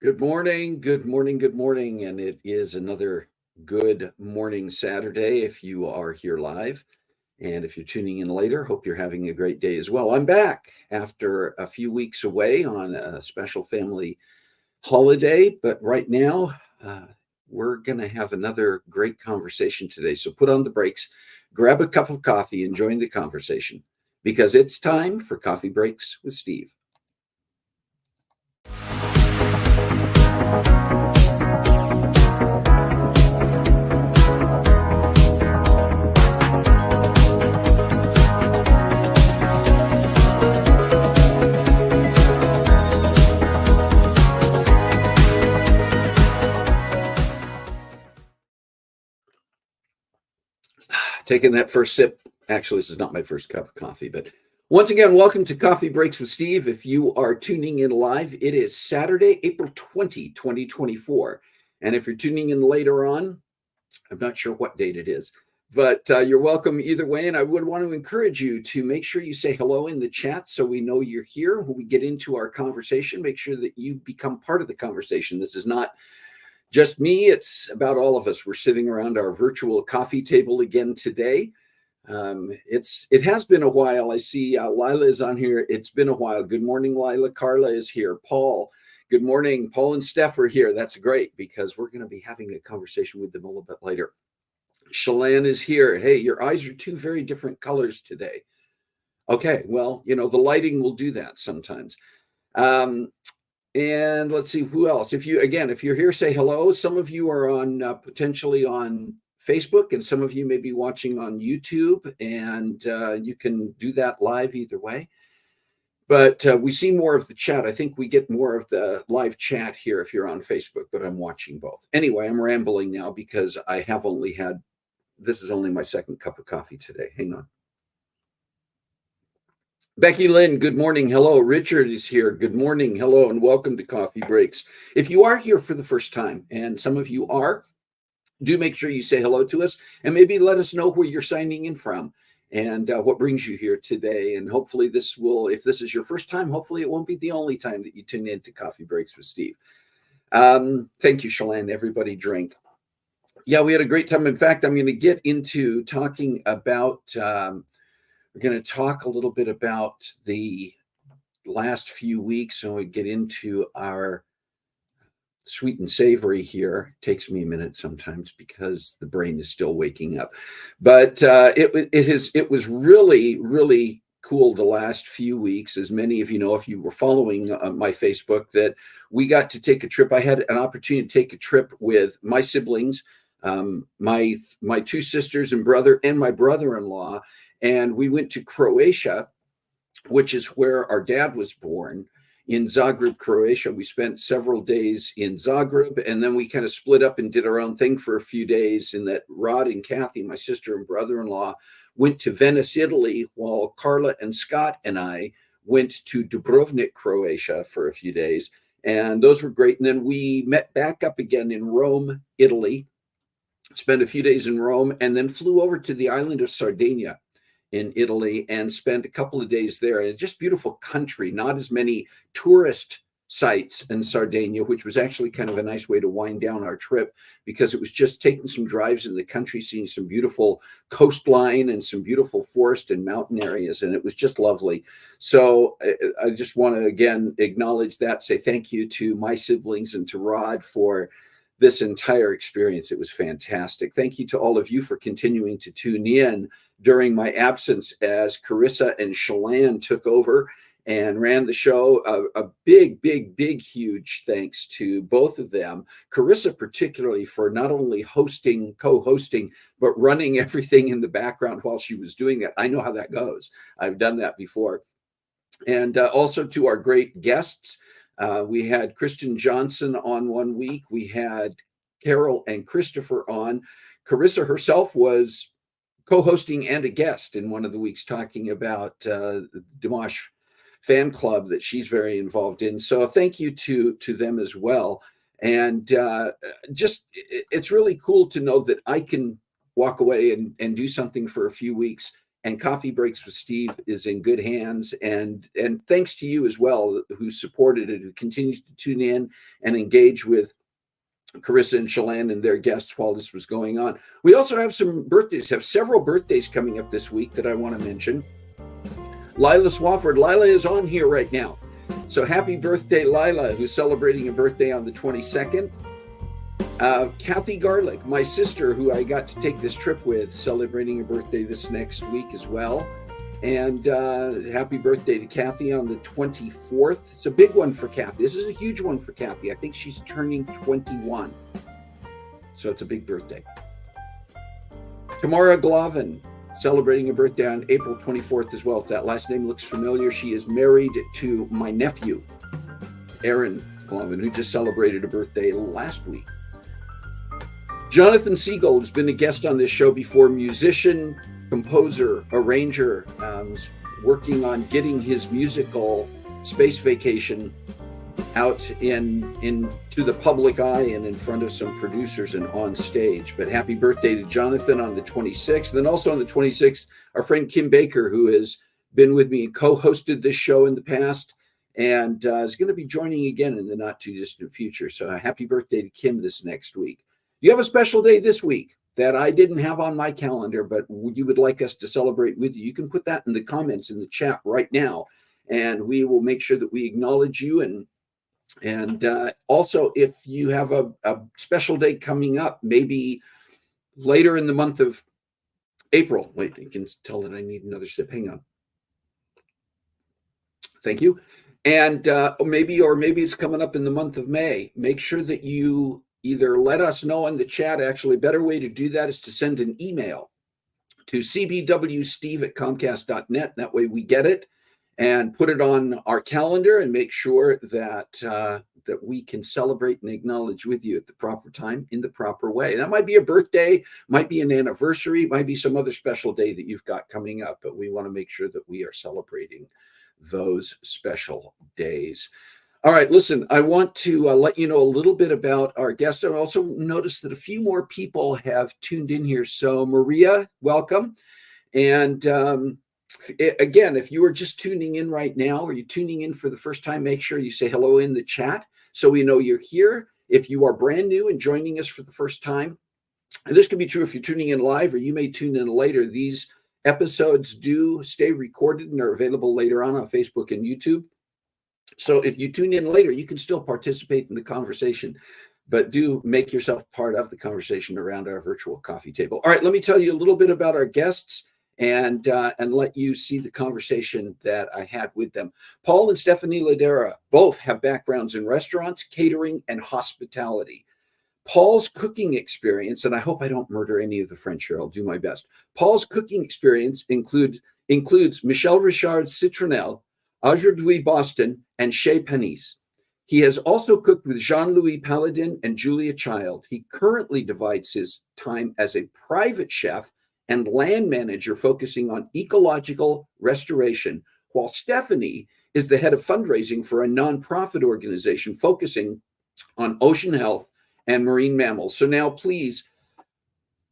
Good morning, good morning, good morning. And it is another good morning Saturday if you are here live. And if you're tuning in later, hope you're having a great day as well. I'm back after a few weeks away on a special family holiday, but right now we're going to have another great conversation today. So put on the brakes, grab a cup of coffee, and join the conversation because it's time for Coffee Breaks with Steve. Taking that first sip. Actually, this is not my first cup of coffee, but once again, welcome to Coffee Breaks with Steve. If you are tuning in live, it is Saturday, April 20, 2024. And if you're tuning in later on, I'm not sure what date it is, but you're welcome either way. And I would want to encourage you to make sure you say hello in the chat so we know you're here. When we get into our conversation, make sure that you become part of the conversation. This is not just me, it's about all of us. We're sitting around our virtual coffee table again today. It has been a while. I see Lila is on here. It's been a while. Good morning, Lila. Carla is here. Paul, good morning. Paul and Steph are here. That's great because we're going to be having a conversation with them a little bit later. Shalane is here. Hey, your eyes are two very different colors today. Okay, well, you know, the lighting will do that sometimes. And let's see who else. If you're here, say hello. Some of you are on potentially on Facebook, and some of you may be watching on YouTube, and you can do that live either way. But we see more of the chat. I think we get more of the live chat here if you're on Facebook, but I'm watching both. Anyway, I'm rambling now because this is only my second cup of coffee today. Hang on. Becky Lynn, good morning. Hello. Richard is here. Good morning. Hello, and welcome to Coffee Breaks. If you are here for the first time, and some of you are, do make sure you say hello to us and maybe let us know where you're signing in from and what brings you here today. And hopefully if this is your first time, hopefully it won't be the only time that you tune in to Coffee Breaks with Steve. Thank you, Shalane. Everybody drink. Yeah, we had a great time. In fact, I'm going to get into talking about, we're going to talk a little bit about the last few weeks. So we get into our sweet and savory here. It takes me a minute sometimes because the brain is still waking up. But it was really, really cool the last few weeks. As many of you know, if you were following my Facebook, that we got to take a trip. I had an opportunity to take a trip with my siblings, my two sisters and brother, and my brother-in-law. And we went to Croatia, which is where our dad was born, in Zagreb, Croatia. We spent several days in Zagreb, and then we kind of split up and did our own thing for a few days. And that Rod and Kathy, my sister and brother-in-law, went to Venice, Italy, while Carla and Scott and I went to Dubrovnik, Croatia for a few days. And those were great. And then we met back up again in Rome, Italy, spent a few days in Rome, and then flew over to the island of Sardinia in Italy and spent a couple of days there. And just beautiful country, not as many tourist sites in Sardinia, which was actually kind of a nice way to wind down our trip, because it was just taking some drives in the country, seeing some beautiful coastline and some beautiful forest and mountain areas. And it was just lovely. So I just want to, again, acknowledge that, say thank you to my siblings and to Rod for this entire experience. It was fantastic. Thank you to all of you for continuing to tune in during my absence as Carissa and Shalane took over and ran the show. A big, huge thanks to both of them. Carissa particularly for not only co-hosting, but running everything in the background while she was doing that. I know how that goes. I've done that before. And also to our great guests. We had Kristen Johnson on one week. We had Carol and Christopher on. Carissa herself was co-hosting and a guest in one of the weeks, talking about the Dimash fan club that she's very involved in. So thank you to them as well. And it's really cool to know that I can walk away and do something for a few weeks, and Coffee Breaks with Steve is in good hands. And thanks to you as well, who supported it, who continues to tune in and engage with Carissa and Shalane and their guests while this was going on. We also have several birthdays coming up this week that I want to mention. Lila Swafford. Lila is on here right now. So happy birthday, Lila, who's celebrating a birthday on the 22nd. Kathy Garlick, my sister, who I got to take this trip with, celebrating a birthday this next week as well. And happy birthday to Kathy on the 24th. It's a big one for Kathy. This is a huge one for Kathy. I think she's turning 21. So it's a big birthday. Tamara Glavin, celebrating a birthday on April 24th as well. If that last name looks familiar, she is married to my nephew, Aaron Glavin, who just celebrated a birthday last week. Jonathan Siegel has been a guest on this show before, musician, composer, arranger, working on getting his musical Space Vacation out into the public eye and in front of some producers and on stage. But happy birthday to Jonathan on the 26th. And also on the 26th, our friend Kim Baker, who has been with me and co-hosted this show in the past, and is going to be joining again in the not too distant future. So happy birthday to Kim this next week. Do you have a special day this week that I didn't have on my calendar, but you would like us to celebrate with you? You can put that in the comments in the chat right now, and we will make sure that we acknowledge you. And also, if you have a special day coming up, maybe later in the month of April. Wait, you can tell that I need another sip. Hang on. Thank you. And maybe it's coming up in the month of May. Make sure that you either let us know in the chat. Actually, a better way to do that is to send an email to cbwsteve@comcast.net. That way we get it and put it on our calendar and make sure that that we can celebrate and acknowledge with you at the proper time in the proper way. That might be a birthday, might be an anniversary, might be some other special day that you've got coming up, but we want to make sure that we are celebrating those special days. All right, listen, I want to let you know a little bit about our guest. I also noticed that a few more people have tuned in here. So, Maria, welcome. And again, if you are just tuning in right now, or you're tuning in for the first time, make sure you say hello in the chat so we know you're here. If you are brand new and joining us for the first time, and this can be true if you're tuning in live, or you may tune in later, these episodes do stay recorded and are available later on Facebook and YouTube. So if you tune in later, you can still participate in the conversation, but do make yourself part of the conversation around our virtual coffee table. All right, let me tell you a little bit about our guests and let you see the conversation that I had with them. Paul and Stephanie Ladeira both have backgrounds in restaurants, catering, and hospitality. Paul's cooking experience, and I hope I don't murder any of the French here, I'll do my best. Paul's cooking experience includes Michel Richard Citronelle, Aujourd'hui Boston, and Chez Panisse. He has also cooked with Jean-Louis Paladin and Julia Child. He currently divides his time as a private chef and land manager focusing on ecological restoration, while Stephanie is the head of fundraising for a nonprofit organization focusing on ocean health and marine mammals. So now please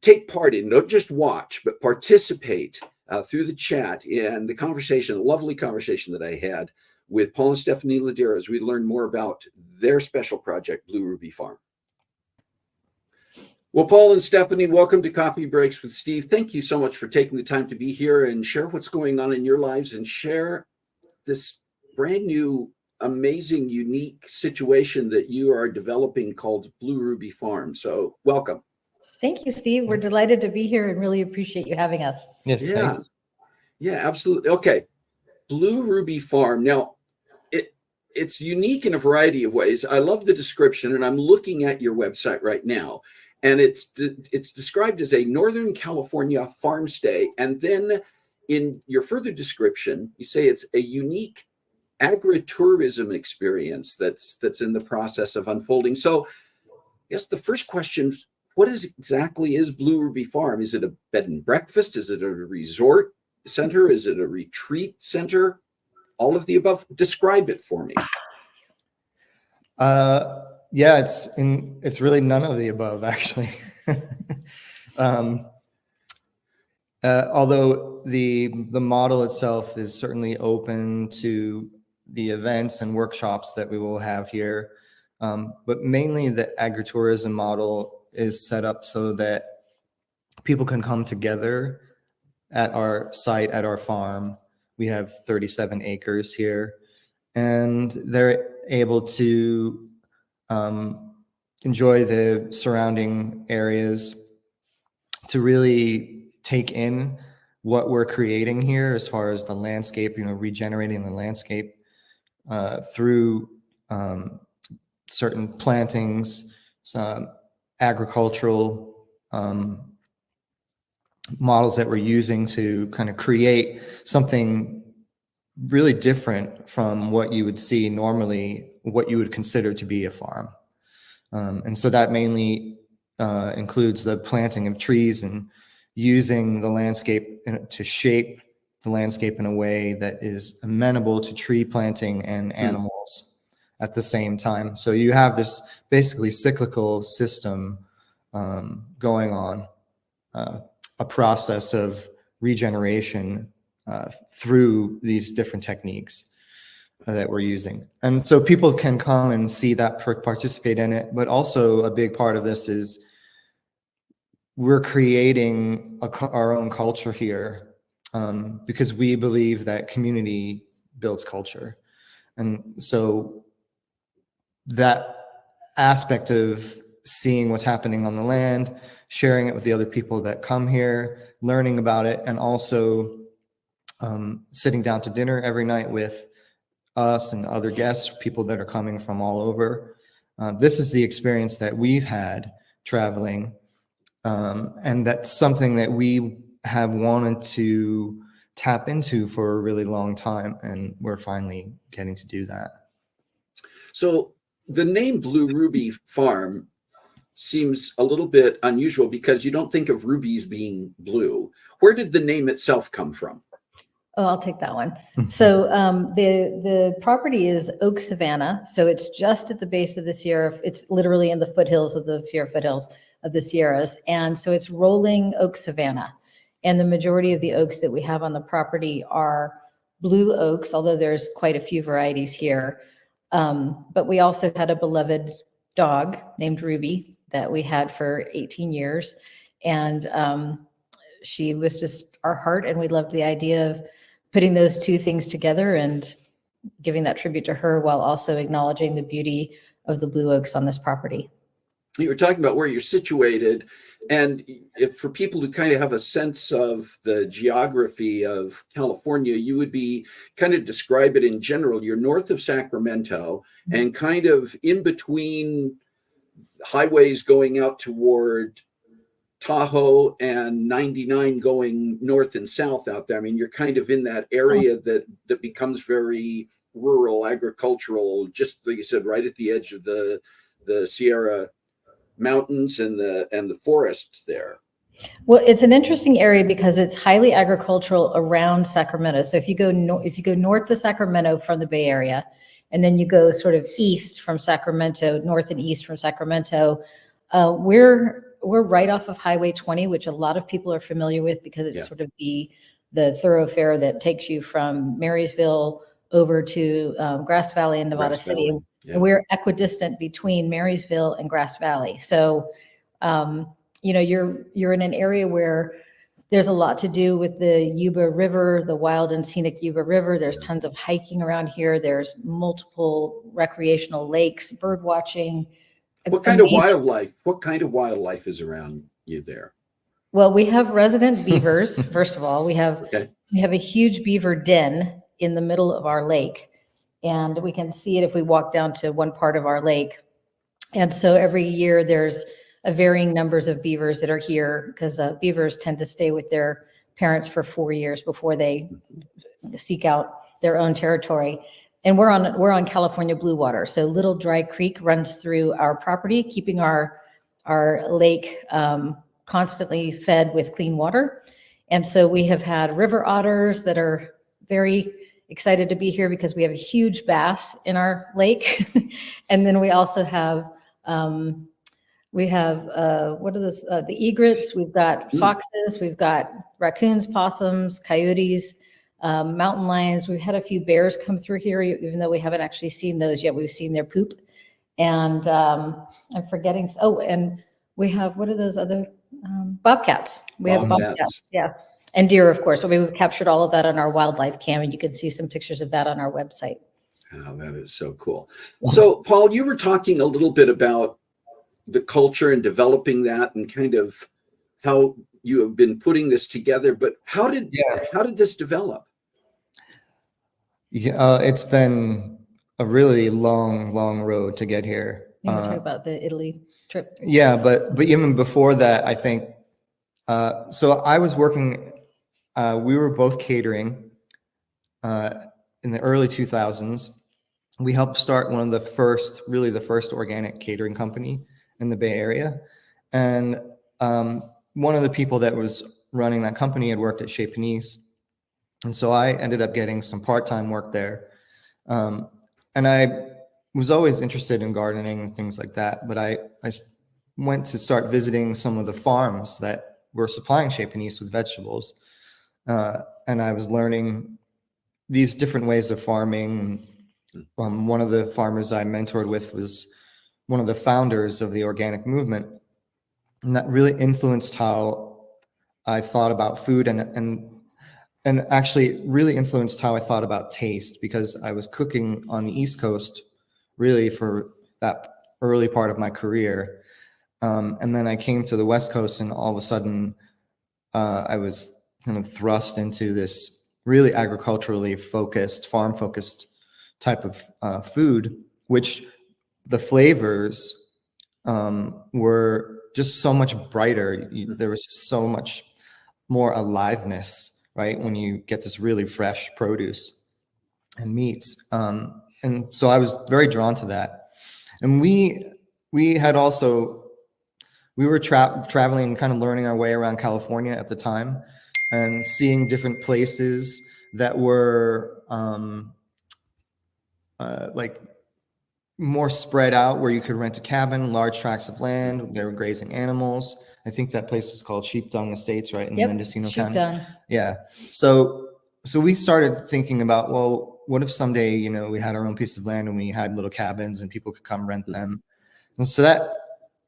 take part in, don't just watch, but participate through the chat in the conversation, a lovely conversation that I had with Paul and Stephanie Ladeira as we learn more about their special project, Blue Ruby Farm. Well, Paul and Stephanie, welcome to Coffee Breaks with Steve. Thank you so much for taking the time to be here and share what's going on in your lives and share this brand new, amazing, unique situation that you are developing called Blue Ruby Farm. So welcome. Thank you, Steve. We're delighted to be here and really appreciate you having us. Yes, thanks. Yeah, absolutely. Okay. Blue Ruby Farm. Now, it's unique in a variety of ways. I love the description, and I'm looking at your website right now, and it's described as a Northern California farm stay. And then in your further description, you say it's a unique agritourism experience that's in the process of unfolding. So I guess the first question, what exactly is Blue Ruby Farm? Is it a bed and breakfast? Is it a resort center? Is it a retreat center? All of the above? Describe it for me. Yeah, it's really none of the above, actually. Although the model itself is certainly open to the events and workshops that we will have here, but mainly the agritourism model is set up so that people can come together at our site, at our farm. We have 37 acres here, and they're able to enjoy the surrounding areas, to really take in what we're creating here as far as the landscape, regenerating the landscape through certain plantings, some agricultural models that we're using to kind of create something really different from what you would see normally, what you would consider to be a farm. And so that mainly includes the planting of trees and using the landscape to shape the landscape in a way that is amenable to tree planting and animals at the same time. So you have this basically cyclical system going on, a process of regeneration through these different techniques that we're using. And so people can come and see that, participate in it. But also a big part of this is we're creating our own culture here, because we believe that community builds culture. And so that aspect of seeing what's happening on the land, sharing it with the other people that come here, learning about it, and also sitting down to dinner every night with us and other guests, people that are coming from all over. This is the experience that we've had traveling. And that's something that we have wanted to tap into for a really long time. And we're finally getting to do that. So the name Blue Ruby Farm seems a little bit unusual because you don't think of rubies being blue. Where did the name itself come from? Oh, I'll take that one. So the property is Oak Savanna. So it's just at the base of the Sierra. It's literally in the foothills of the foothills of the Sierras. And so it's rolling oak savanna. And the majority of the oaks that we have on the property are blue oaks, although there's quite a few varieties here. But we also had a beloved dog named Ruby that we had for 18 years. And she was just our heart. And we loved the idea of putting those two things together and giving that tribute to her while also acknowledging the beauty of the blue oaks on this property. You were talking about where you're situated, and if for people who kind of have a sense of the geography of California, you would be kind of describe it in general. You're north of Sacramento and kind of in between highways going out toward Tahoe and 99 going north and south out there. I mean, you're kind of in that area that becomes very rural, agricultural, just like you said, right at the edge of the Sierra Mountains and the forests there. Well, it's an interesting area because it's highly agricultural around Sacramento. So if you go north to Sacramento from the Bay Area, and then you go sort of east from Sacramento, north and east from Sacramento, we're right off of Highway 20, which a lot of people are familiar with because it's sort of the thoroughfare that takes you from Marysville over to Grass Valley and Nevada City. Yeah. And we're equidistant between Marysville and Grass Valley. So, you're in an area where there's a lot to do with the Yuba River, the wild and scenic Yuba River. There's tons of hiking around here. There's multiple recreational lakes, bird watching. What kind of wildlife is around you there? Well, we have resident beavers. First of all, we have a huge beaver den in the middle of our lake. And we can see it if we walk down to one part of our lake. And so every year there's a varying numbers of beavers that are here because beavers tend to stay with their parents for 4 years before they seek out their own territory. And we're on California blue water. So Little Dry Creek runs through our property, keeping our lake constantly fed with clean water. And so we have had river otters that are very excited to be here because we have a huge bass in our lake. And then we also have, what are those? The egrets, we've got foxes, we've got raccoons, possums, coyotes, mountain lions. We've had a few bears come through here, even though we haven't actually seen those yet. We've seen their poop. And I'm forgetting. Oh, and we have, what are those other, bobcats. We have bobcats, yeah. And deer, of course. We've captured all of that on our wildlife cam, and you can see some pictures of that on our website. Oh, that is so cool. So, Paul, you were talking a little bit about the culture and developing that and kind of how you have been putting this together, but how did this develop? Yeah, it's been a really long road to get here. You want to talk about the Italy trip? Yeah, but even before that, I think, so I was working, we were both catering in the early 2000s. We helped start one of the first organic catering company in the Bay Area. And one of the people that was running that company had worked at Chez Panisse. And so I ended up getting some part-time work there. And I was always interested in gardening and things like that. But I went to start visiting some of the farms that were supplying Chez Panisse with vegetables. And I was learning these different ways of farming. One of the farmers I mentored with was one of the founders of the organic movement. And that really influenced how I thought about food and actually really influenced how I thought about taste, because I was cooking on the East Coast really for that early part of my career. And then I came to the West Coast, and all of a sudden I was kind of thrust into this really agriculturally focused, farm focused type of food, which the flavors were just so much brighter. There was so much more aliveness, right, when you get this really fresh produce and meats. And so I was very drawn to that. And we had also, we were traveling, kind of learning our way around California at the time, and seeing different places that were like more spread out, where you could rent a cabin, large tracts of land, there were grazing animals. I think that place was called Sheepdung Estates, right, in Mendocino County. Sheepdung. Yeah. So we started thinking about, well, what if someday, you know, we had our own piece of land and we had little cabins and people could come rent them. And so that,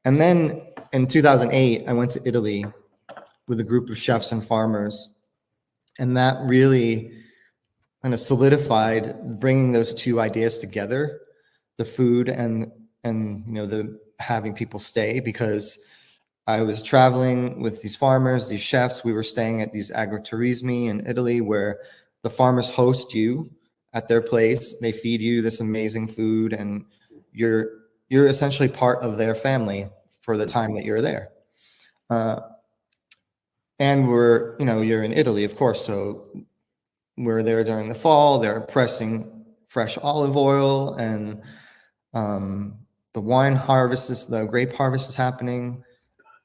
and then in 2008, I went to Italy with a group of chefs and farmers, and that really kind of solidified bringing those two ideas together, the food and you know, the having people stay, because I was traveling with these farmers, these chefs. We were staying at these agriturismi in Italy, where the farmers host you at their place. They feed you this amazing food, and you're essentially part of their family for the time that you're there. And we're, you know, you're in Italy, of course, so we're there during the fall. They're pressing fresh olive oil, and the wine harvest the grape harvest is happening.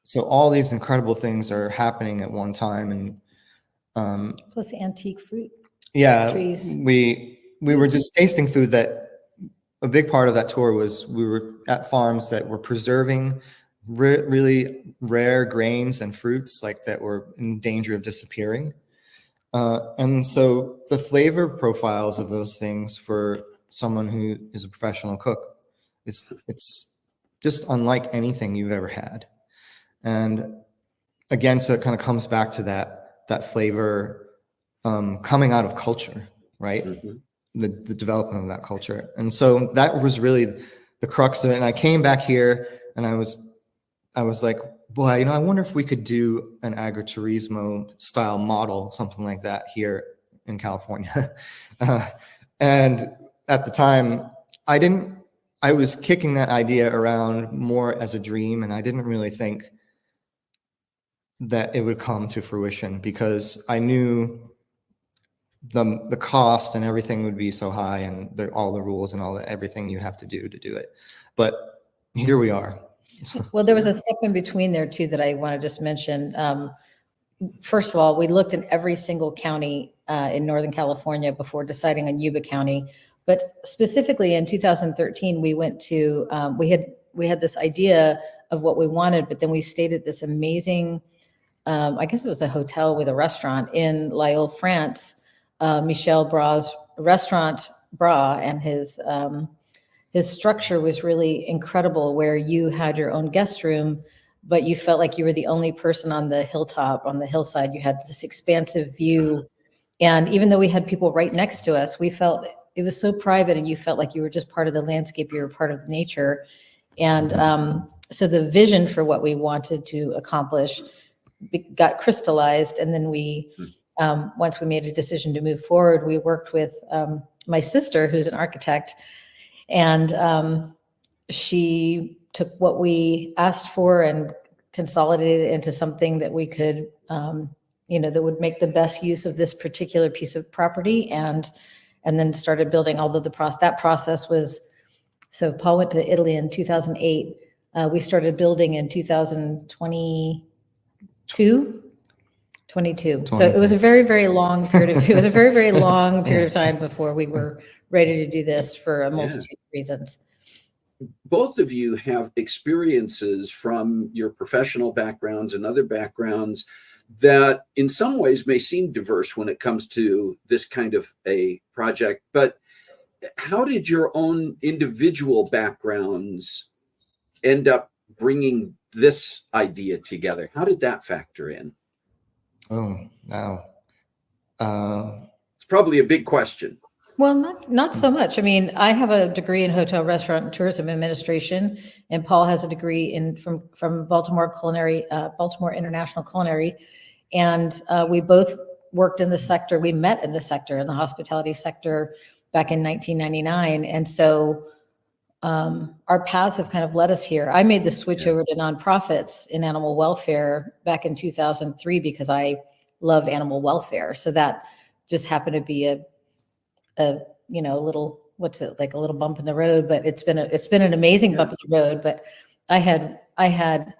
So all these incredible things are happening at one time. And Plus antique fruit. yeah, trees. we were just tasting food. That a big part of that tour was we were at farms that were preserving really rare grains and fruits, like that were in danger of disappearing. And so the flavor profiles of those things for someone who is a professional cook, it's just unlike anything you've ever had. And again, so it kind of comes back to that flavor coming out of culture, right? The development of that culture. And so that was really the crux of it. And I came back here and I was like, boy, you know, I wonder if we could do an agriturismo style model, something like that here in California. And at the time, I was kicking that idea around more as a dream, and I didn't really think that it would come to fruition, because I knew the cost and everything would be so high, and all the rules and everything you have to do it. But here we are. Well, there was a step in between there too that I want to just mention. First of all, we looked in every single county in Northern California before deciding on Yuba County. But specifically in 2013, we went to, we had this idea of what we wanted, but then we stayed at this amazing, I guess it was a hotel with a restaurant in Lille, France, Michel Bra's restaurant, Bra, and his structure was really incredible, where you had your own guest room, but you felt like you were the only person on the hilltop, on the hillside. You had this expansive view. And even though we had people right next to us, we felt it was so private, and you felt like you were just part of the landscape. You were part of nature. And so the vision for what we wanted to accomplish got crystallized. And then we, once we made a decision to move forward, we worked with my sister, who's an architect, and she took what we asked for and consolidated it into something that we could, you know, that would make the best use of this particular piece of property, and then started building. Although that process was, so Paul went to Italy in 2008. We started building in 2022. So it was a very, very long period of, it was a very, very long period of time before we were ready to do this, for a multitude of reasons. Both of you have experiences from your professional backgrounds and other backgrounds that in some ways may seem diverse when it comes to this kind of a project. But how did your own individual backgrounds end up bringing this idea together? How did that factor in? Oh, wow. It's probably a big question. Well, not so much. I mean, I have a degree in hotel, restaurant, and tourism administration, and Paul has a degree from Baltimore International Culinary, and we both worked in the sector. We met in the sector, in the hospitality sector, back in 1999. And so our paths have kind of led us here. I made the switch over to nonprofits in animal welfare back in 2003 because I love animal welfare. So that just happened to be a little, what's it, like a little bump in the road, but it's been an amazing bump in the road. But I had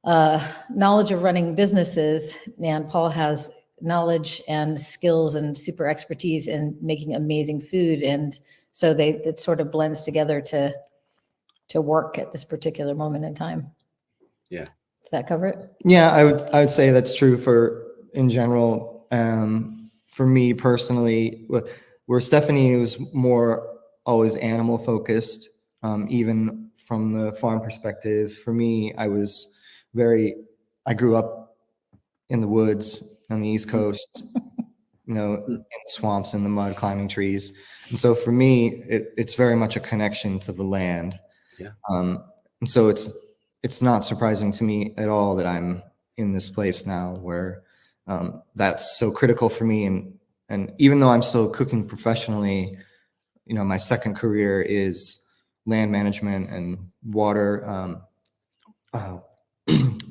knowledge of running businesses, and Paul has knowledge and skills and super expertise in making amazing food. And so it sort of blends together to work at this particular moment in time. Yeah. Does that cover it? Yeah, I would say that's true in general. For me personally, where Stephanie was more always animal focused, even from the farm perspective. For me, I grew up in the woods on the East Coast, in the swamps, in the mud, climbing trees. And so for me, it's very much a connection to the land. Yeah. And so it's not surprising to me at all that I'm in this place now where that's so critical for me. And even though I'm still cooking professionally, my second career is land management and water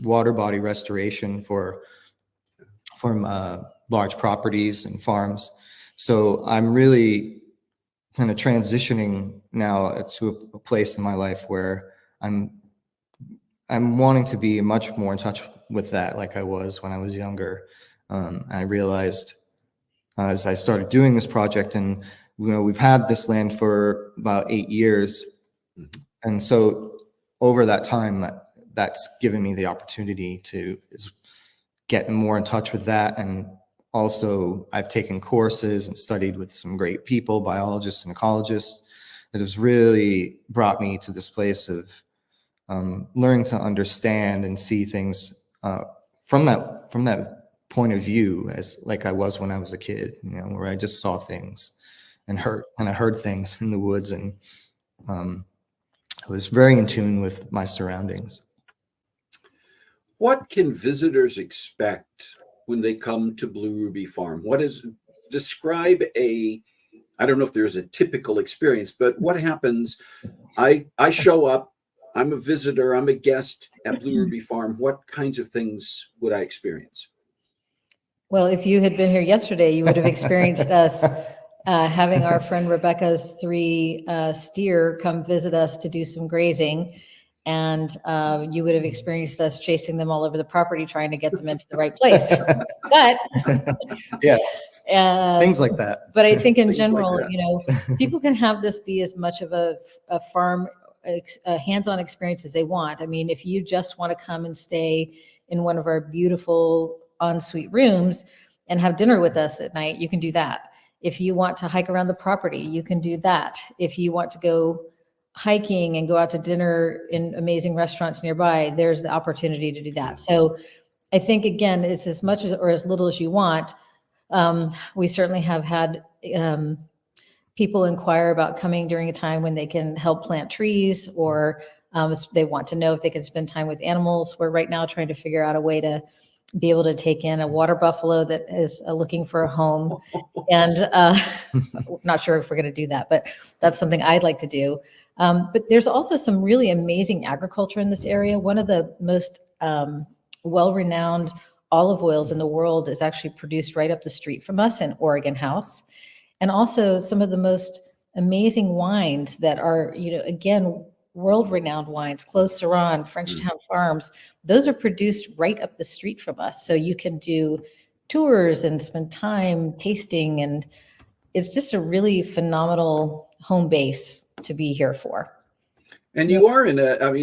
body restoration for large properties and farms. So I'm really kind of transitioning now to a place in my life where I'm wanting to be much more in touch with that, like I was when I was younger. I realized as I started doing this project, and we've had this land for about 8 years, and so over that time, that's given me the opportunity to get more in touch with that. And also, I've taken courses and studied with some great people, biologists and ecologists, that has really brought me to this place of learning to understand and see things from that point of view, as like I was when I was a kid, where I just saw things and I heard things in the woods, and I was very in tune with my surroundings. What can visitors expect when they come to Blue Ruby Farm? Describe I don't know if there's a typical experience, but what happens? I show up, I'm a visitor, I'm a guest at Blue Ruby Farm. What kinds of things would I experience? Well, if you had been here yesterday, you would have experienced us having our friend Rebecca's 3 steer come visit us to do some grazing. And you would have experienced us chasing them all over the property, trying to get them into the right place. But yeah, things like that. But I think in general, people can have this be as much of a farm, a hands-on experience as they want. I mean, if you just want to come and stay in one of our beautiful ensuite rooms and have dinner with us at night, you can do that. If you want to hike around the property, you can do that. If you want to go hiking and go out to dinner in amazing restaurants nearby, there's the opportunity to do that. So I think, again, it's as much as or as little as you want. We certainly have had people inquire about coming during a time when they can help plant trees, or they want to know if they can spend time with animals. We're right now trying to figure out a way to be able to take in a water buffalo that is looking for a home. And not sure if we're going to do that, but that's something I'd like to do. But there's also some really amazing agriculture in this area. One of the most well-renowned olive oils in the world is actually produced right up the street from us in Oregon House. And also some of the most amazing wines that are, again, world-renowned wines, Clos Seurat, Frenchtown Farms, those are produced right up the street from us. So you can do tours and spend time tasting, and it's just a really phenomenal home base to be here for. And you are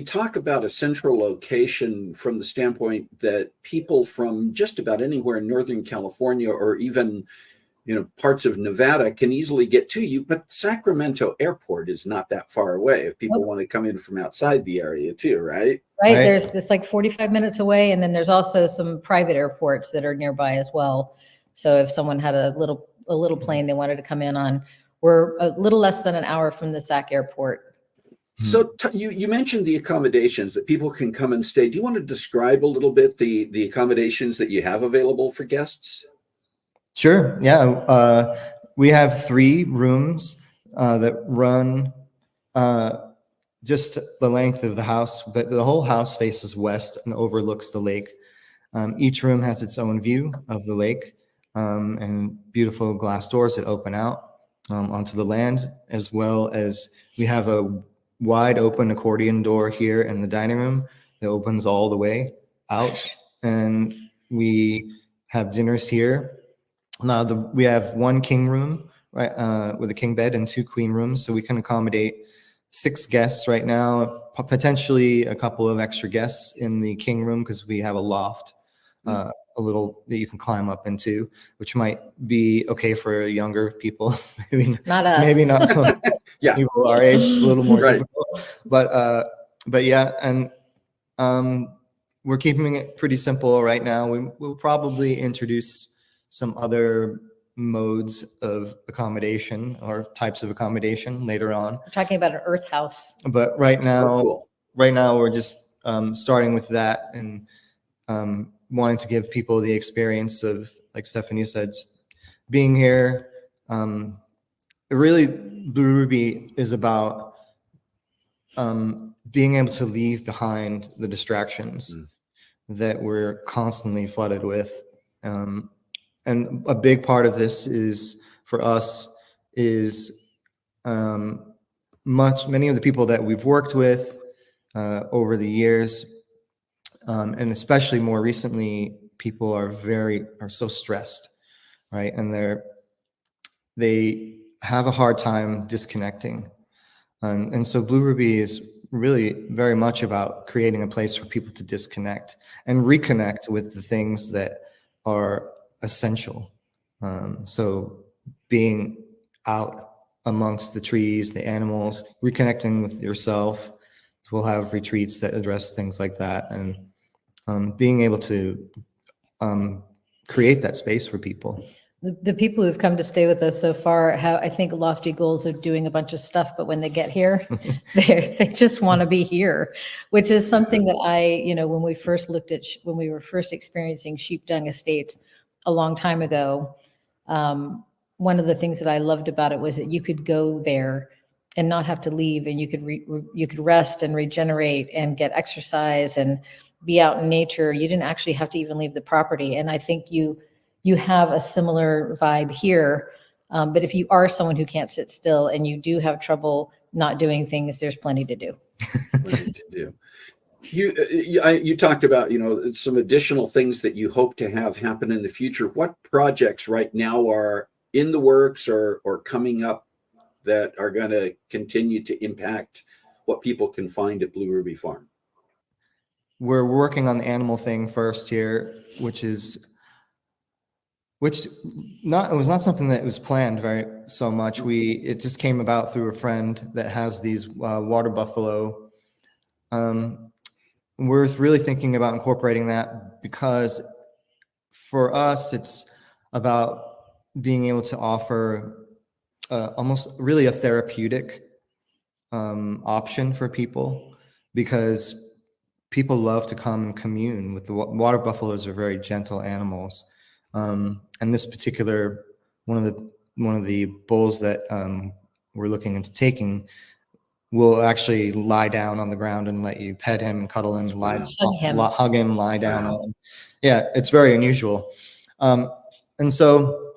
talk about a central location from the standpoint that people from just about anywhere in Northern California or even, parts of Nevada can easily get to you. But Sacramento Airport is not that far away if people want to come in from outside the area too, right? Right. There's this like 45 minutes away. And then there's also some private airports that are nearby as well. So if someone had a little plane they wanted to come in on, we're a little less than an hour from the Sac Airport. So you mentioned the accommodations that people can come and stay. Do you want to describe a little bit the accommodations that you have available for guests? Sure. Yeah. we have 3 rooms that run just the length of the house, but the whole house faces west and overlooks the lake. Each room has its own view of the lake, and beautiful glass doors that open out onto the land, as well as we have a wide open accordion door here in the dining room that opens all the way out, and we have dinners here. Now we have 1 king room, right, with a king bed, and 2 queen rooms, so we can accommodate 6 guests right now, potentially a couple of extra guests in the king room because we have a loft, a little that you can climb up into, which might be okay for younger people. maybe Not us. Maybe not some Yeah. people our age. It's a little more Right. difficult, but yeah, and we're keeping it pretty simple right now. We'll probably introduce some other modes of accommodation or types of accommodation later on. We're talking about an earth house. But right now, cool. we're just starting with that and wanting to give people the experience of, like Stephanie said, just being here. Really, Blue Ruby is about being able to leave behind the distractions that we're constantly flooded with. And a big part of this is, for us, is many of the people that we've worked with over the years, and especially more recently, people are so stressed, right? And they have a hard time disconnecting. And so Blue Ruby is really very much about creating a place for people to disconnect and reconnect with the things that are essential. So being out amongst the trees, the animals, reconnecting with yourself. We'll have retreats that address things like that, and being able to create that space for people. The people who've come to stay with us so far have, I think, lofty goals of doing a bunch of stuff, but when they get here, they just want to be here, which is something that when we first when we were first experiencing sheep dung estates a long time ago, one of the things that I loved about it was that you could go there and not have to leave, and you could rest and regenerate and get exercise and be out in nature. You didn't actually have to even leave the property. And I think you have a similar vibe here. But if you are someone who can't sit still and you do have trouble not doing things, there's plenty to do. Plenty to do. You talked about, some additional things that you hope to have happen in the future. What projects right now are in the works or coming up that are going to continue to impact what people can find at Blue Ruby Farm? We're working on the animal thing first here, which was not something that was planned so much. It just came about through a friend that has these water buffalo. We're really thinking about incorporating that because for us, it's about being able to offer almost really a therapeutic option for people, because people love to come and commune with the water buffaloes. Are very gentle animals. And this particular one of the bulls that we're looking into taking will actually lie down on the ground and let you pet him and cuddle him, hug him, lie down. Wow. Yeah, it's very unusual. And so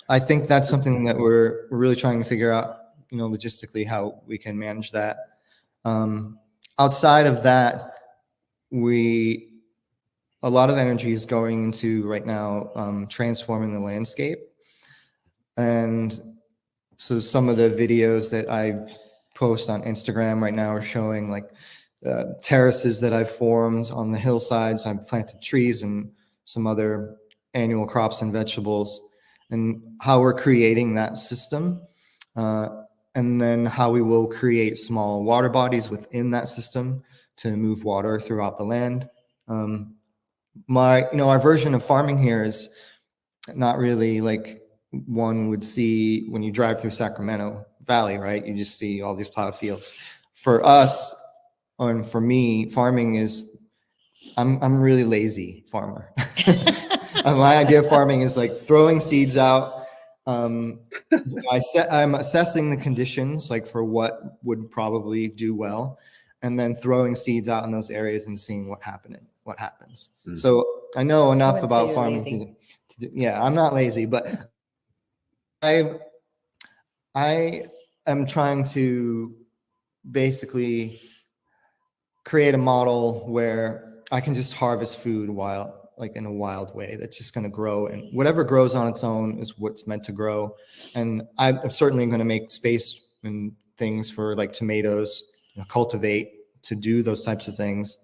I think that's something that we're really trying to figure out, logistically, how we can manage that. Outside of that, a lot of energy is going into right now transforming the landscape. And so some of the videos that I post on Instagram right now are showing terraces that I've formed on the hillsides. I've planted trees and some other annual crops and vegetables, and how we're creating that system. And then how we will create small water bodies within that system to move water throughout the land. Our version of farming here is not really like one would see when you drive through Sacramento Valley, right? You just see all these plowed fields. For us, and for me, farming is, I'm really lazy farmer. My idea of farming is like throwing seeds out, I'm assessing the conditions, like for what would probably do well, and then throwing seeds out in those areas and seeing what happens. So I know enough about farming yeah, I'm not lazy, but I am trying to basically create a model where I can just harvest food like in a wild way that's just going to grow, and whatever grows on its own is what's meant to grow. And I'm certainly going to make space and things for like tomatoes, cultivate to do those types of things.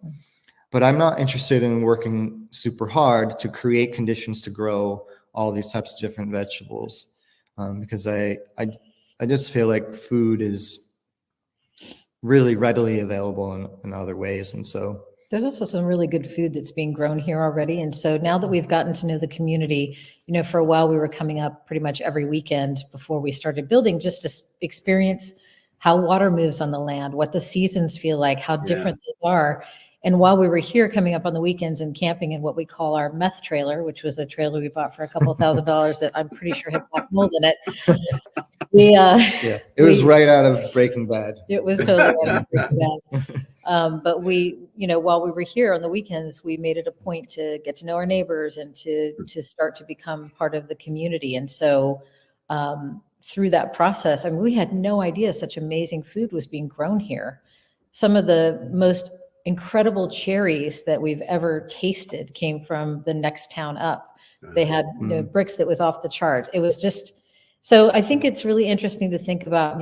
But I'm not interested in working super hard to create conditions to grow all these types of different vegetables, because I just feel like food is really readily available in other ways. And so there's also some really good food that's being grown here already. And so now that we've gotten to know the community, for a while we were coming up pretty much every weekend before we started building, just to experience how water moves on the land, what the seasons feel like, how different they are. And while we were here coming up on the weekends and camping in what we call our meth trailer, which was a trailer we bought for a couple $1,000 that I'm pretty sure had black mold in it. It was right out of Breaking Bad. It was totally right out of Breaking Bad. But we, while we were here on the weekends, we made it a point to get to know our neighbors and to start to become part of the community. And so through that process, I mean, we had no idea such amazing food was being grown here. Some of the most incredible cherries that we've ever tasted came from the next town up. They had bricks that was off the chart. It was just, so I think it's really interesting to think about,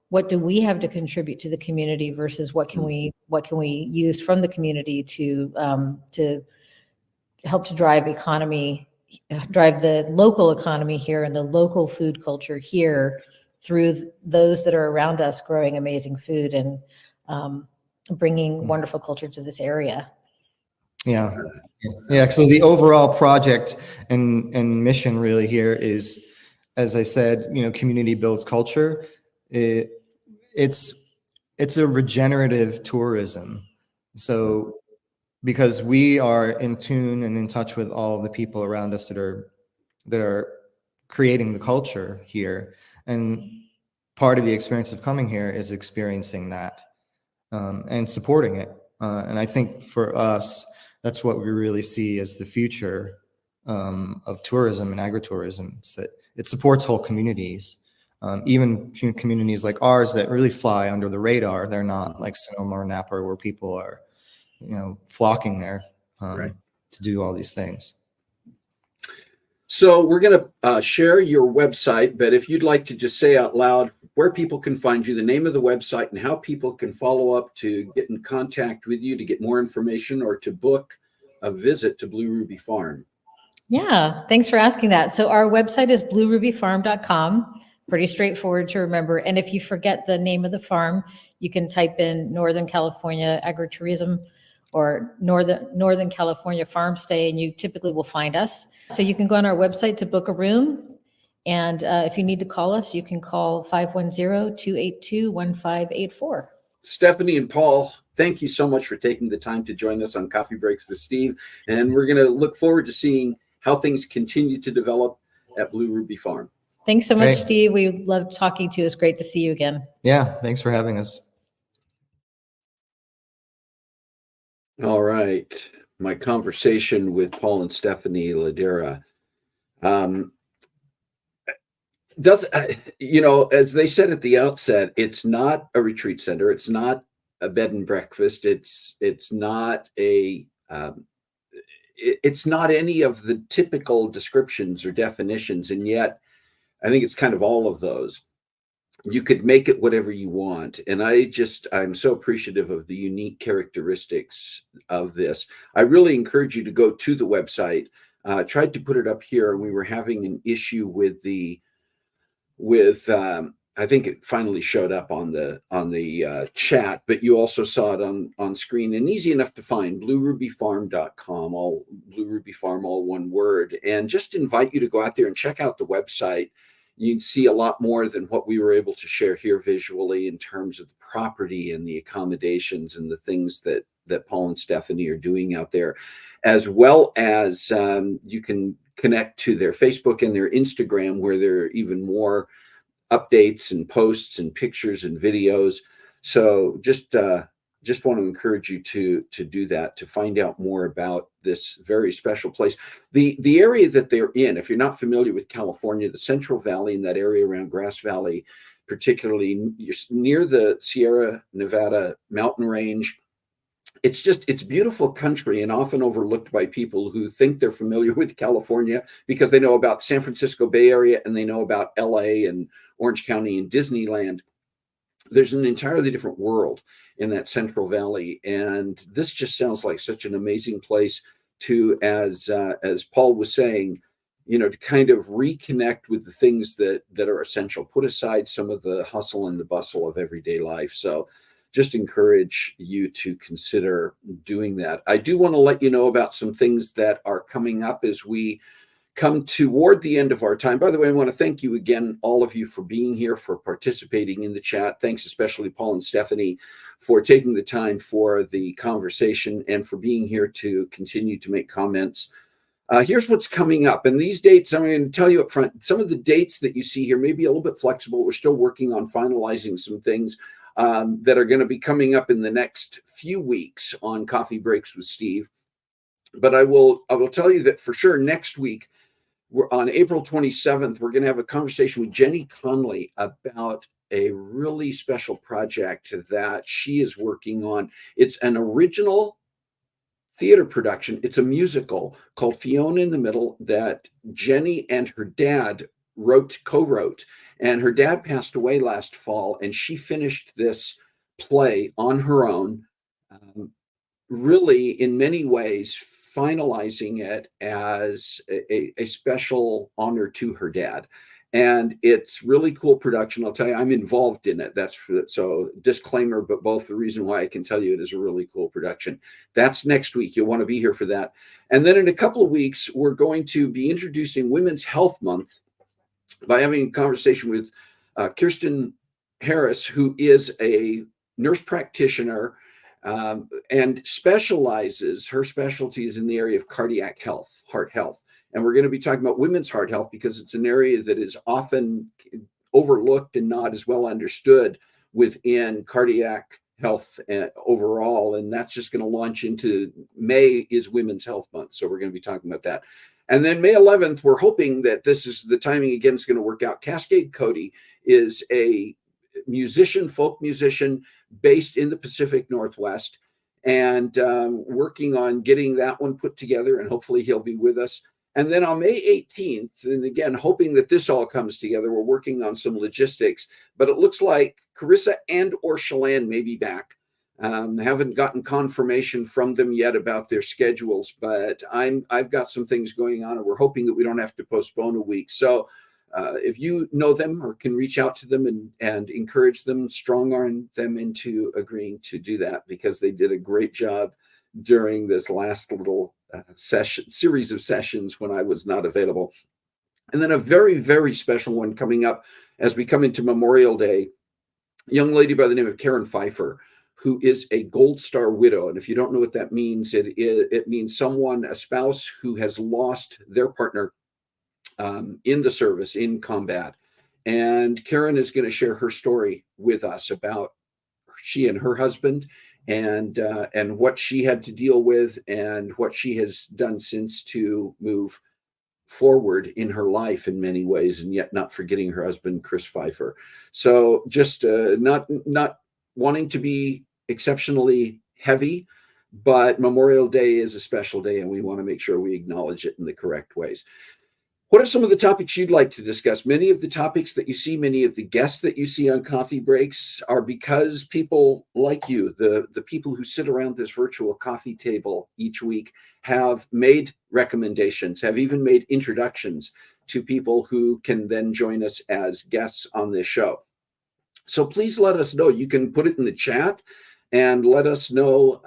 what do we have to contribute to the community versus what can we use from the community to help to drive the local economy here and the local food culture here through those that are around us growing amazing food and bringing wonderful culture to this area. Yeah. So the overall project and mission really here is, as I said, community builds culture. It's a regenerative tourism. So because we are in tune and in touch with all of the people around us that are creating the culture here, and part of the experience of coming here is experiencing that and supporting it. And I think for us, that's what we really see as the future of tourism and agritourism. It's that it supports whole communities, even communities like ours that really fly under the radar. They're not like Sonoma or Napa where people are, flocking there to do all these things. So we're going to share your website, but if you'd like to just say out loud where people can find you, the name of the website, and how people can follow up to get in contact with you to get more information or to book a visit to Blue Ruby Farm. Yeah, thanks for asking that. So our website is bluerubyfarm.com. Pretty straightforward to remember. And if you forget the name of the farm, you can type in Northern California Agritourism or Northern California Farm Stay, and you typically will find us. So you can go on our website to book a room. And if you need to call us, you can call 510-282-1584. Stephanie and Paul, thank you so much for taking the time to join us on Coffee Breaks with Steve. And we're going to look forward to seeing how things continue to develop at Blue Ruby Farm. Thanks so much, Steve. We loved talking to you. It's great to see you again. Yeah, thanks for having us. All right. My conversation with Paul and Stephanie Ladeira as they said at the outset, it's not a retreat center. It's not a bed and breakfast. It's not any of the typical descriptions or definitions. And yet I think it's kind of all of those. You could make it whatever you want. And I'm so appreciative of the unique characteristics of this. I really encourage you to go to the website. Tried to put it up here, and we were having an issue with I think it finally showed up on the chat, but you also saw it on screen, and easy enough to find, bluerubyfarm.com, all Blue Ruby Farm, all one word. And just invite you to go out there and check out the website. You'd see a lot more than what we were able to share here visually in terms of the property and the accommodations and the things that that Paul and Stephanie are doing out there, as well as you can connect to their Facebook and their Instagram, where there are even more updates and posts and pictures and videos. So just want to encourage you to do that, to find out more about this very special place. The area that they're in, if you're not familiar with California, the Central Valley and that area around Grass Valley, particularly near the Sierra Nevada mountain range, it's beautiful country and often overlooked by people who think they're familiar with California because they know about San Francisco Bay Area and they know about LA and Orange County and Disneyland. There's an entirely different world in that Central Valley, and this just sounds like such an amazing place to, as Paul was saying, to kind of reconnect with the things that are essential, put aside some of the hustle and the bustle of everyday life. So just encourage you to consider doing that. I do want to let you know about some things that are coming up as we come toward the end of our time. By the way, I want to thank you again, all of you, for being here, for participating in the chat. Thanks especially Paul and Stephanie for taking the time for the conversation and for being here to continue to make comments. Here's what's coming up. And these dates, I'm going to tell you up front, some of the dates that you see here may be a little bit flexible. We're still working on finalizing some things that are going to be coming up in the next few weeks on Coffee Breaks with Steve. But I will tell you that for sure next week, we're on April 27th, we're going to have a conversation with Jenny Conley about a really special project that she is working on. It's an original theater production. It's a musical called Fiona in the Middle that Jenny and her dad co-wrote. And her dad passed away last fall, and she finished this play on her own, really in many ways finalizing it as a special honor to her dad. And it's really cool production. I'll tell you, I'm involved in it. So disclaimer, but both the reason why I can tell you it is a really cool production. That's next week. You'll want to be here for that. And then in a couple of weeks, we're going to be introducing Women's Health Month by having a conversation with Kirsten Harris, who is a nurse practitioner and her specialty is in the area of cardiac health, heart health. And we're going to be talking about women's heart health because it's an area that is often overlooked and not as well understood within cardiac health overall. And that's just going to launch into May is Women's Health Month. So we're going to be talking about that. And then May 11th, we're hoping that this is the timing again is going to work out. Cascade Cody is a folk musician based in the Pacific Northwest, and working on getting that one put together, and hopefully he'll be with us. And then on May 18th, and again, hoping that this all comes together, we're working on some logistics, but it looks like Carissa and or Chelan may be back. Haven't gotten confirmation from them yet about their schedules, but I've got some things going on, and we're hoping that we don't have to postpone a week. So if you know them or can reach out to them and encourage them, strong arm them into agreeing to do that, because they did a great job during this last little series of sessions when I was not available. And then a very, very special one coming up as we come into Memorial Day, a young lady by the name of Karen Pfeiffer, who is a Gold Star widow. And if you don't know what that means, it means a spouse who has lost their partner in the service, in combat. And Karen is going to share her story with us about she and her husband and what she had to deal with and what she has done since to move forward in her life in many ways, and yet not forgetting her husband, Chris Pfeiffer. So just not wanting to be exceptionally heavy, but Memorial Day is a special day, and we want to make sure we acknowledge it in the correct ways. What are some of the topics you'd like to discuss? Many of the topics that you see, many of the guests that you see on Coffee Breaks are because people like you, the people who sit around this virtual coffee table each week, have made recommendations, have even made introductions to people who can then join us as guests on this show. So please let us know. You can put it in the chat and let us know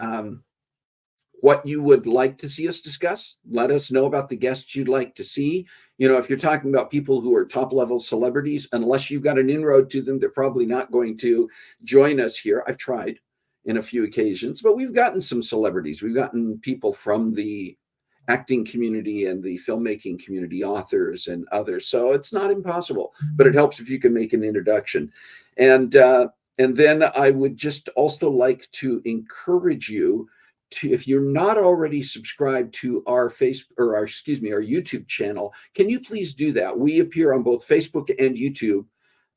what you would like to see us discuss. Let us know about the guests you'd like to see. If you're talking about people who are top level celebrities, unless you've got an inroad to them, they're probably not going to join us here. I've tried. in a few occasions, but we've gotten some celebrities. We've gotten people from the acting community and the filmmaking community, authors and others. So it's not impossible, but it helps if you can make an introduction. And then I would just also like to encourage you to, if you're not already subscribed to our our YouTube channel, can you please do that? We appear on both Facebook and YouTube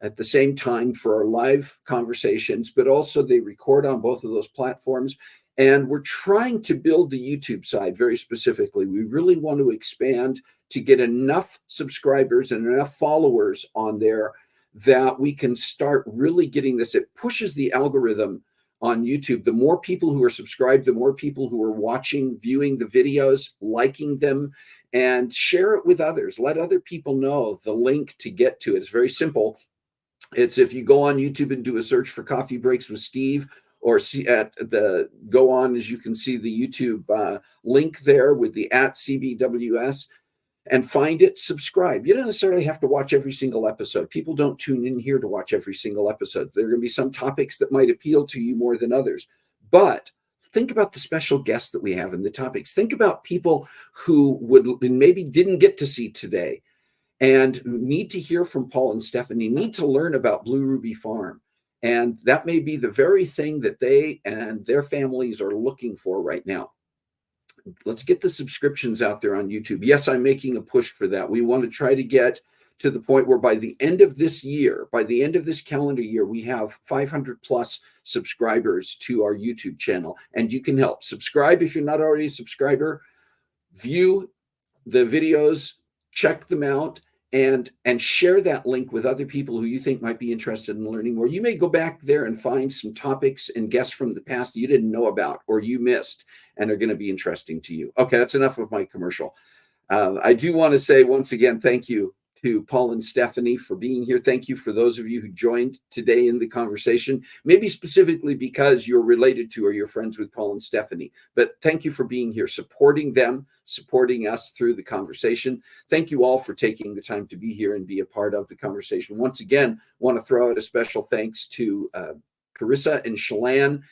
at the same time for our live conversations, but also they record on both of those platforms. And we're trying to build the YouTube side very specifically. We really want to expand to get enough subscribers and enough followers on there that we can start really getting this. It pushes the algorithm on YouTube. The more people who are subscribed, the more people who are watching, viewing the videos, liking them, and share it with others. Let other people know the link to get to it. It's very simple. It's if you go on YouTube and do a search for Coffee Breaks with Steve, or see at the go on, as you can see the YouTube link there with the @CBWS, and find it, subscribe. You don't necessarily have to watch every single episode. People don't tune in here to watch every single episode. There are going to be some topics that might appeal to you more than others, but think about the special guests that we have in the topics. Think about people who would maybe didn't get to see today and need to hear from Paul and Stephanie, need to learn about Blue Ruby Farm. And that may be the very thing that they and their families are looking for right now. Let's get the subscriptions out there on YouTube. Yes, I'm making a push for that. We want to try to get to the point where by the end of this year, by the end of this calendar year, we have 500 plus subscribers to our YouTube channel. And you can help. Subscribe if you're not already a subscriber. View the videos, check them out, and share that link with other people who you think might be interested in learning more. You may go back there and find some topics and guests from the past that you didn't know about or you missed and are going to be interesting to you. Okay, that's enough of my commercial. I do want to say once again, thank you to Paul and Stephanie for being here. Thank you for those of you who joined today in the conversation, maybe specifically because you're related to or you're friends with Paul and Stephanie. But thank you for being here, supporting them, supporting us through the conversation. Thank you all for taking the time to be here and be a part of the conversation. Once again, want to throw out a special thanks to Carissa and Shalane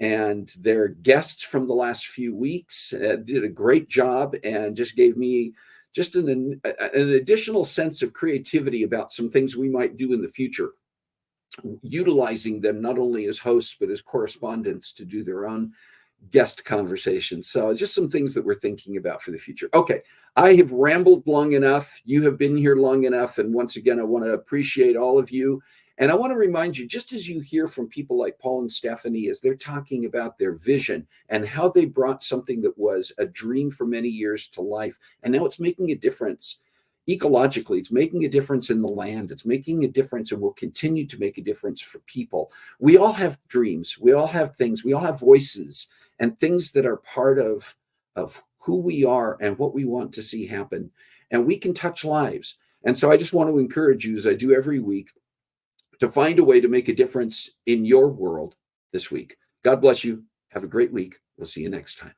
and their guests from the last few weeks. Did a great job and just gave me just an additional sense of creativity about some things we might do in the future, utilizing them not only as hosts, but as correspondents to do their own guest conversations. So just some things that we're thinking about for the future. Okay, I have rambled long enough. You have been here long enough. And once again, I want to appreciate all of you. And I want to remind you, just as you hear from people like Paul and Stephanie, as they're talking about their vision and how they brought something that was a dream for many years to life, and now it's making a difference ecologically, it's making a difference in the land, it's making a difference and will continue to make a difference for people. We all have dreams, we all have things, we all have voices and things that are part of who we are and what we want to see happen. And we can touch lives. And so I just want to encourage you, as I do every week, to find a way to make a difference in your world this week. God bless you. Have a great week. We'll see you next time.